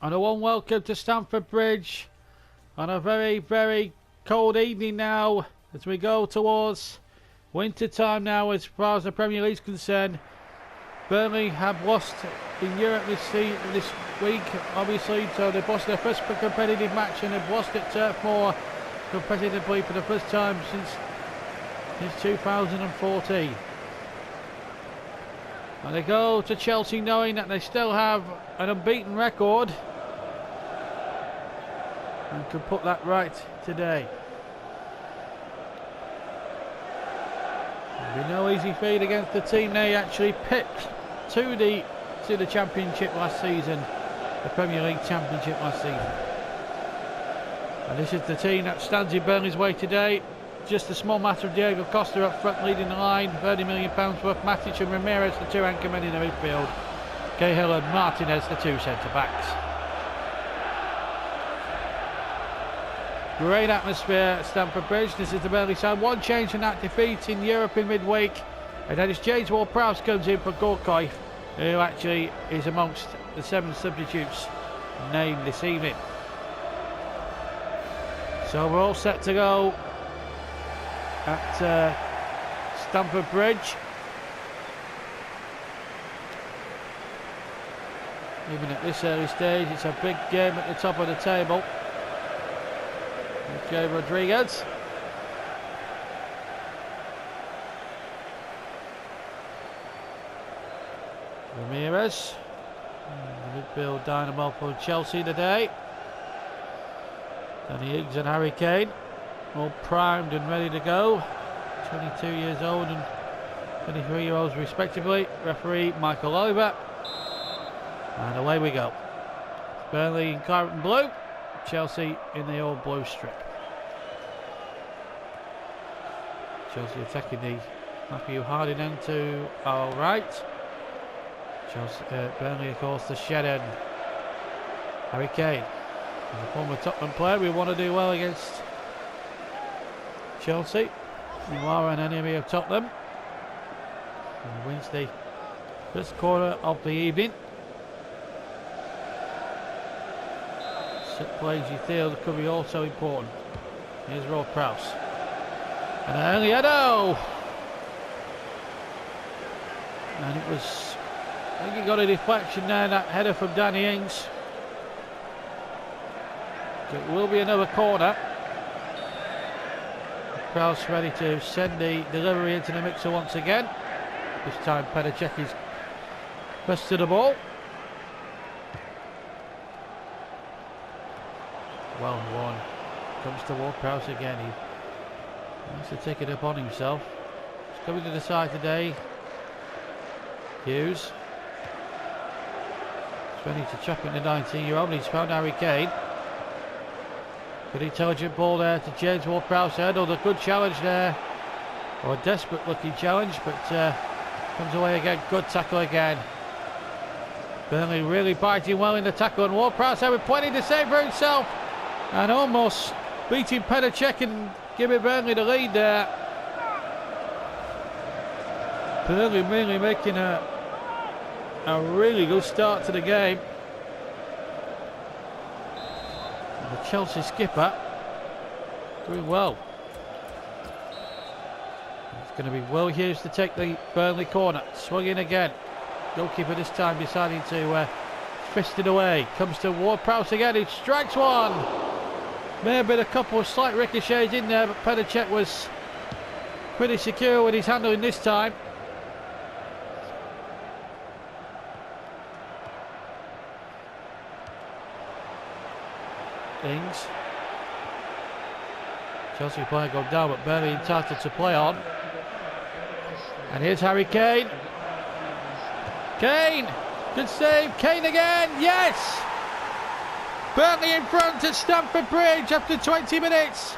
And a warm welcome to Stamford Bridge on a very, very cold evening now as we go towards winter time now as far as the Premier League is concerned. Burnley have lost in Europe this week, obviously, so they've lost their first competitive match and they've lost at Turf Moor competitively for the first time since 2014. And they go to Chelsea knowing that they still have an unbeaten record and can put that right today. There'll be no easy feat against the team they actually picked to the Championship last season, the Premier League Championship last season. And this is the team that stands in Burnley's way today. Just a small matter of Diego Costa up front leading the line, £30 million worth. Matic and Ramirez, the two anchor men in the midfield. Cahill and Martinez, the two centre-backs. Great atmosphere at Stamford Bridge. This is the Burnley side. One change from that defeat in Europe in midweek. And then it's James Ward-Prowse comes in for Gorkoy, who actually is amongst the 7 substitutes named this evening. So we're all set to go at Stamford Bridge. Even at this early stage, it's a big game at the top of the table. Jay Rodriguez. Ramirez. The midfield dynamo for Chelsea today. Danny Ings and Harry Kane, all primed and ready to go. 22 years old and 23-year-olds respectively. Referee Michael Oliver. And away we go. Burnley in claret and blue, Chelsea in the all blue strip. Chelsea attacking the Matthew Harding end to our right. Burnley, of course, the shed end. Harry Kane, as a former Tottenham player, we want to do well against Chelsea. You are an enemy of Tottenham. And wins the first quarter of the evening. Set plays you feel could be also important. Here's Ward-Prowse. And Eliedo! And it was, I think he got a deflection there, that header from Danny Ings. So it will be another corner. Prowse ready to send the delivery into the mixer once again. This time Pedicek is pressed to the ball. Well won. Comes to Ward-Prowse again. He wants to take it upon himself. He's coming to the side today. Hughes. He's ready to chuck it the 19-year-old. He's found Harry Kane. Good intelligent ball there to James Ward-Prowse. Hurdled a good challenge there. Or a desperate looking challenge, but comes away again. Good tackle again. Burnley really biting well in the tackle, and Ward-Prowse having plenty to say for himself. And almost beating Pedicek and giving Burnley the lead there. Burnley really making a really good start to the game. And the Chelsea skipper doing well. It's going to be Will Hughes to take the Burnley corner. Swung in again. Goalkeeper this time deciding to fist it away. Comes to Ward-Prowse again. He strikes one. May have been a couple of slight ricochets in there, but Pedicek was pretty secure with his handling this time. Ings. Chelsea player gone down, but Burnley entitled to play on. And here's Harry Kane. Kane! Good save. Kane again. Yes! Burnley in front at Stamford Bridge after 20 minutes.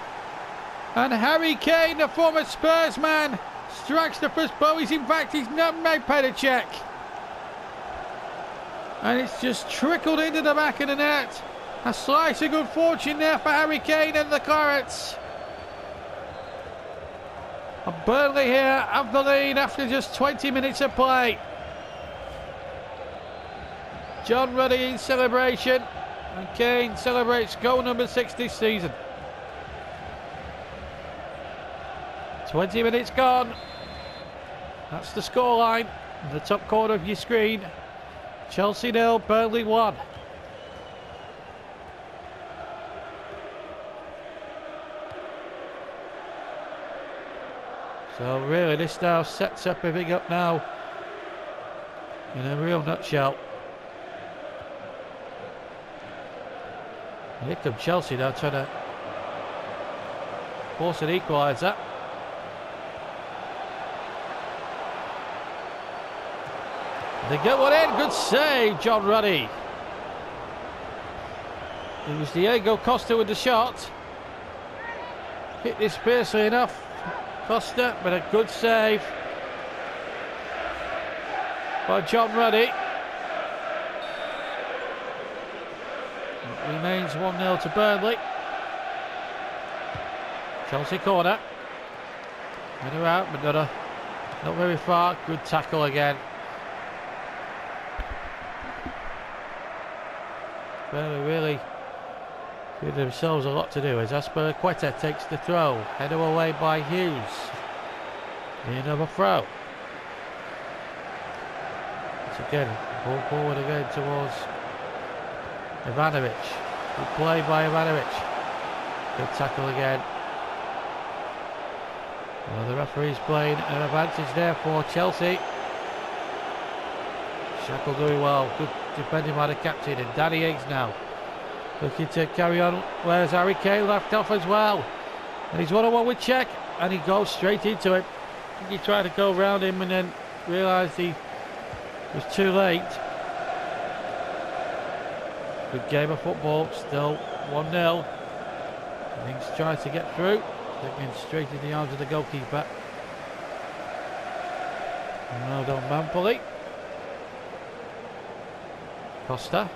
And Harry Kane, the former Spurs man, strikes the first blow. He's nutmegged Pedicek. And it's just trickled into the back of the net. A slice of good fortune there for Harry Kane and the Clarets. And Burnley here have the lead after just 20 minutes of play. John Ruddy in celebration. And Kane celebrates goal number 6 this season. 20 minutes gone. That's the scoreline in the top corner of your screen. Chelsea 0, Burnley 1. So really this now sets everything up now in a real nutshell. Here comes Chelsea now trying to force an equaliser. They get one in, good save, John Ruddy. It was Diego Costa with the shot. Hit this fiercely enough, Costa, but a good save by John Ruddy. It remains 1-0 to Burnley. Chelsea corner. Header out, but not very far. Good tackle again. Burnley really give themselves a lot to do as Azpilicueta takes the throw. Header away by Hughes. Another throw. Once again, ball forward again towards Ivanovic. Good play by Ivanovic. Good tackle again. Well, the referee's playing an advantage there for Chelsea. Shackle doing well. Good defending by the captain. And Danny Ings now looking to carry on. Where's Harry Kane left off as well? And he's 1-on-1 with Czech. And he goes straight into it. He tried to go around him and then realised he was too late. Good game of football. Still 1-0. Ings tries to get through. Looking straight in the arms of the goalkeeper. Well done, Manfully. Costa.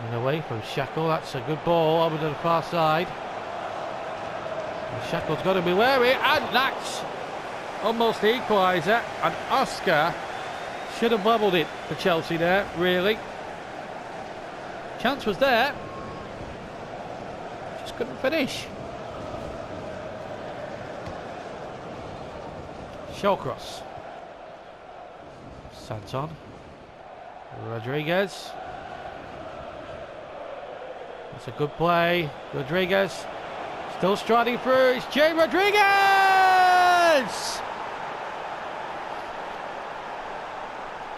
And away from Shackle. That's a good ball over to the far side. And Shackle's got to be wary. And that's almost the equaliser. And Oscar should have levelled it for Chelsea there, really. Chance was there. Just couldn't finish. Shawcross. Santon. Rodriguez. That's a good play. Rodriguez still striding through. It's Jay Rodriguez!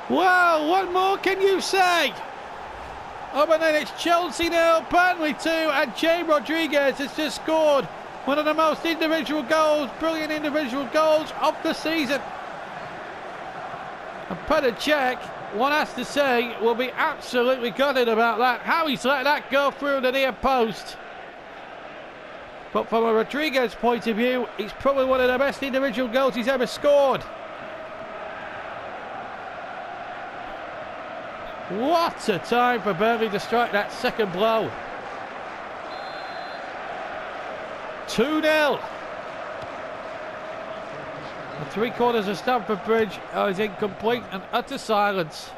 Well, what more can you say? Oh, but then it's Chelsea 0, Burnley 2, and Jay Rodriguez has just scored one of the most individual goals, brilliant individual goals of the season. And Petr Cech, one has to say, will be absolutely gutted about that. How he's let that go through the near post. But from a Rodriguez point of view, it's probably one of the best individual goals he's ever scored. What a time for Burnley to strike that second blow. 2-0. The 3 quarters of Stamford Bridge is in complete and utter silence.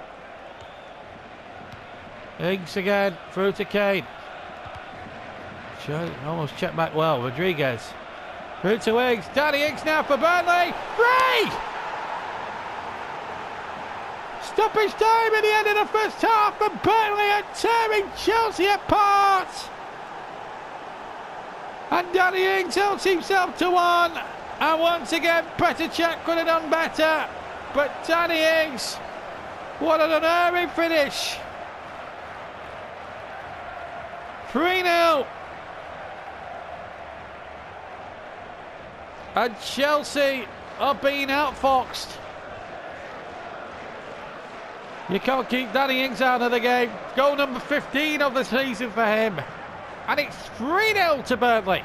Ings again, through to Kane. Almost checked back well. Rodriguez. Through to Ings. Danny Ings now for Burnley. Free! Stoppage time at the end of the first half, and Burnley are tearing Chelsea apart. And Danny Ings helps himself to one. And once again, Petr Cech could have done better. But Danny Ings, what an unerring finish. 3-0. And Chelsea are being outfoxed. You can't keep Danny Ings out of the game. Goal number 15 of the season for him. And it's 3-0 to Burnley.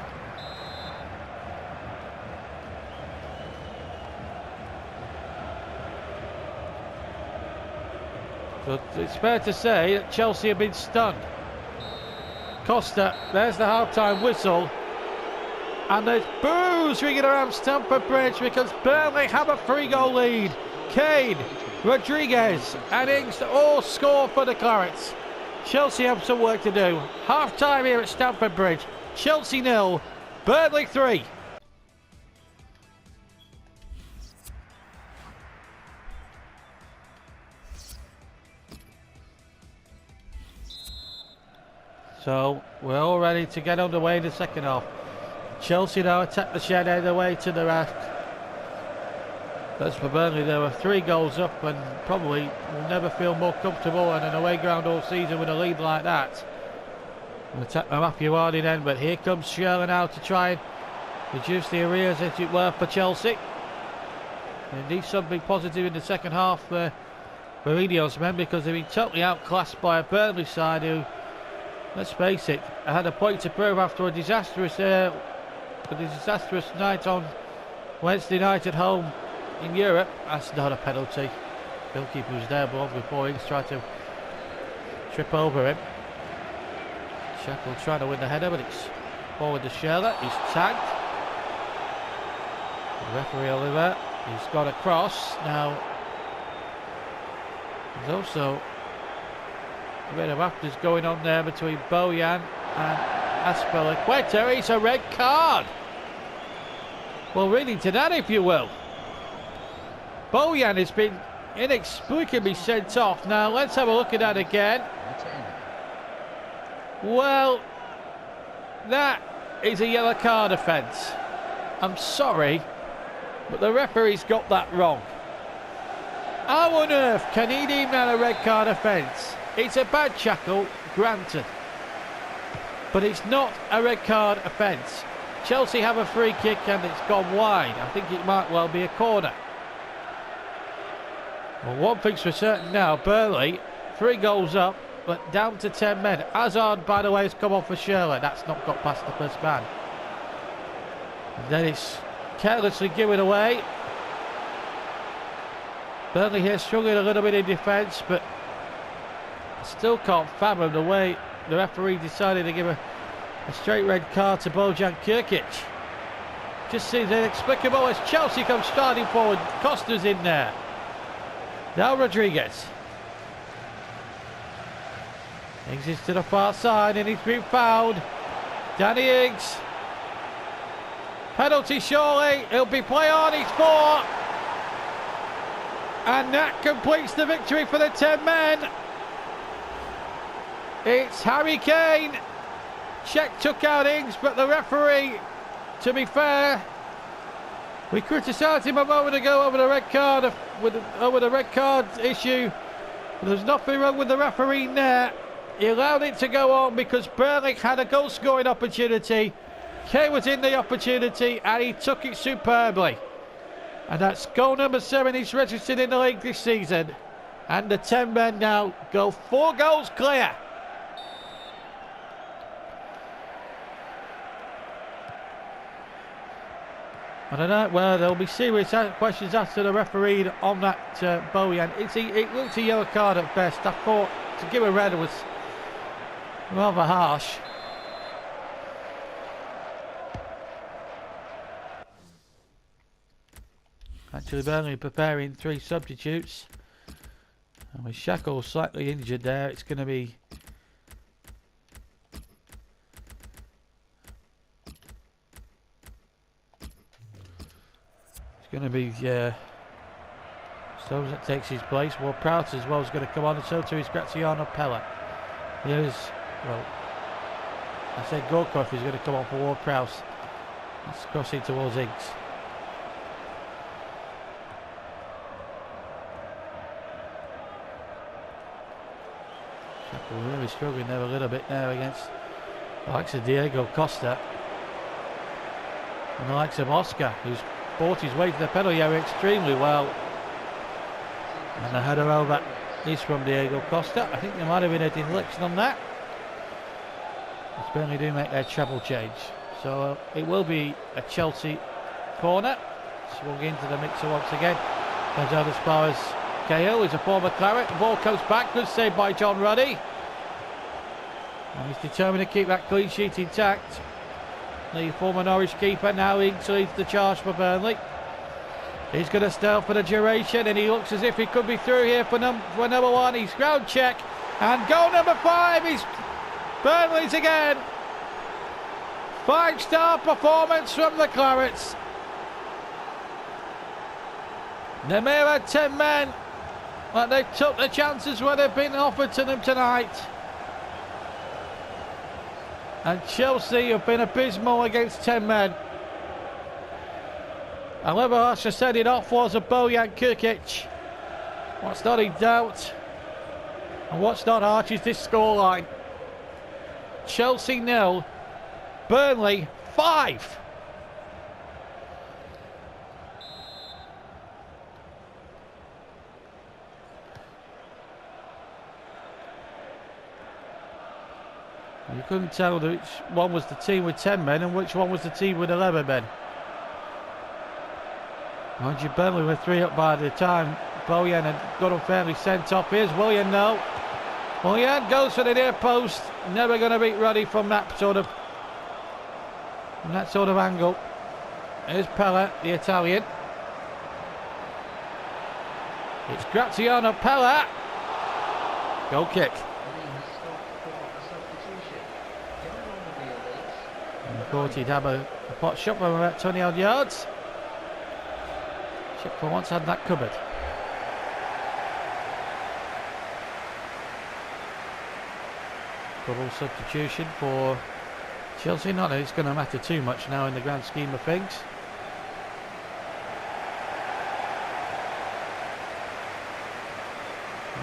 But it's fair to say that Chelsea have been stunned. Costa, there's the half-time whistle. And there's boos ringing around Stamford Bridge because Burnley have a 3-goal lead. Kane Rodriguez and Ings all score for the Clarets. Chelsea have some work to do. Half time here at Stamford Bridge. Chelsea 0, Burnley 3. So we're all ready to get underway in the second half. Chelsea now attack the shed either way to the left. That's for Burnley. There were 3 goals up and probably will never feel more comfortable on an away ground all season with a lead like that. We'll attack Matthew Hardy then, but here comes Schürrle now to try and reduce the arrears, as it were, for Chelsea. They need something positive in the second half for Mourinho's men, because they've been totally outclassed by a Burnley side who, let's face it, had a point to prove after a disastrous night on Wednesday night at home in Europe. That's not a penalty. Goalkeeper was there before Ings tried to trip over him. Shackle trying to win the header, but it's forward to Schürrle. He's tagged. The referee Oliver, he's got a cross. Now, there's also a bit of afters going on there between Bojan and Aspilicueta. It's a red card. Well, reading to that, if you will. Bojan has been inexplicably sent off. Now, let's have a look at that again. Well, that is a yellow card offence. I'm sorry, but the referee's got that wrong. How on earth can he deem that a red card offence? It's a bad shackle, granted, but it's not a red card offence. Chelsea have a free kick and it's gone wide. I think it might well be a corner. Well, one thing's for certain now, Burnley, 3 goals up, but down to 10 men. Hazard, by the way, has come off for Schürrle. That's not got past the first man. And then it's carelessly given away. Burnley here struggling a little bit in defence, but I still can't fathom the way the referee decided to give a straight red card to Bojan Kirkic. Just seems inexplicable as Chelsea come starting forward. Costa's in there. Now Rodriguez. Ings is to the far side and he's been fouled. Danny Ings. Penalty surely. He'll be play on. He's 4. And that completes the victory for the 10 men. It's Harry Kane. Cech took out Ings, but the referee, to be fair, we criticised him a moment ago over the red card over the red card issue. There's nothing wrong with the referee there. He allowed it to go on because Burnley had a goal scoring opportunity. Kane was in the opportunity and he took it superbly. And that's goal number 7 he's registered in the league this season. And the 10 men now go 4 goals clear. I don't know, well, there'll be serious questions asked to the referee on that Bojan. It looked a yellow card at best. I thought to give a red was rather harsh. Actually, Burnley preparing 3 substitutes. And with Shackle slightly injured there, it's going to be... going to be Stones that takes his place. Ward-Prowse as well is going to come on, and so too is Graziano Pella. Here's, well, I said Gorkov is going to come on for Ward-Prowse. It's crossing towards Ings. Shackle really struggling there a little bit there against the likes of Diego Costa and the likes of Oscar, who's fought his way to the penalty area extremely well. And the header over is from Diego Costa. I think there might have been a deflection on that. Burnley do make their treble change. So it will be a Chelsea corner. Swung into the mixer once again. Comes out as far as Cahill, who's a former Claret. The ball comes back. Good save by John Ruddy. And he's determined to keep that clean sheet intact. The former Norwich keeper now leads the charge for Burnley. He's going to stay up for the duration, and he looks as if he could be through here for number one. He's ground check, and goal number 5 is Burnley's again. 5-star performance from the Clarets. The mere 10 men, but they took the chances where they've been offered to them tonight. And Chelsea have been abysmal against 10 men. However, as I said, it off was a Bojan Kirkic. What's not in doubt, and what's not harsh, is this scoreline. Chelsea 0, Burnley 5. You couldn't tell which one was the team with 10 men and which one was the team with 11 men. Mind you, Burnley were 3 up by the time Bojan had got unfairly sent off. Here's Willian now. Willian goes for the near post. Never going to beat Ruddy from that sort of angle. Here's Pella, the Italian. It's Graziano Pella. Goal kick. And of course he'd have a pot shot from about 20 odd yards. Shipper once had that covered. Double substitution for Chelsea. Not that it's going to matter too much now in the grand scheme of things.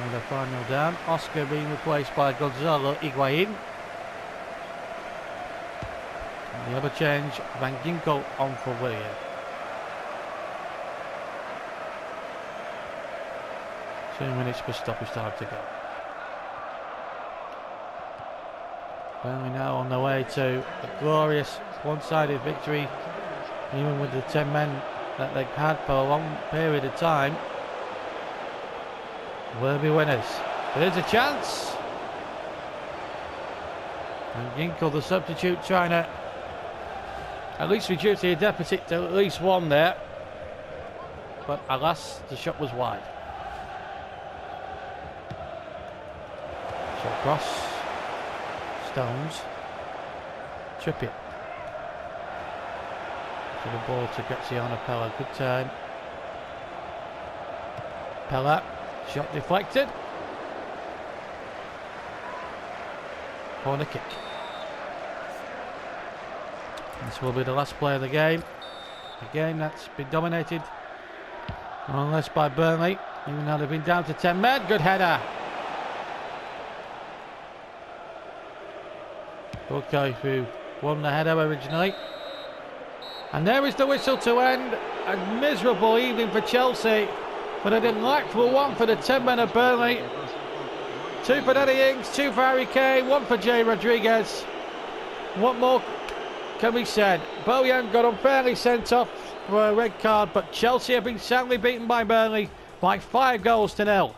And the final down. Oscar being replaced by Gonzalo Higuain. And the other change, Van Ginkel on for Willian. Two minutes for stoppage time to go. Burnley now on the way to a glorious one-sided victory, even with the 10 men that they've had for a long period of time. Will be winners. There's a chance. And Ginkel, the substitute, trying to at least reduce the deficit to at least 1 there. But alas, the shot was wide. So cross. Stones. Trippier. So the ball to Graziano Pella. Good turn. Pella. Shot deflected. Corner kick. This will be the last play of the game. A game that's been dominated more or less by Burnley, even though they've been down to 10 men. Good header. Good guy who won the header originally. And there is the whistle to end a miserable evening for Chelsea, but a delightful one for the 10 men of Burnley. 2 for Danny Ings, 2 for Harry Kane, 1 for Jay Rodriguez. What more can be said? Bojan got unfairly sent off for a red card, but Chelsea have been soundly beaten by Burnley by 5 goals to 0.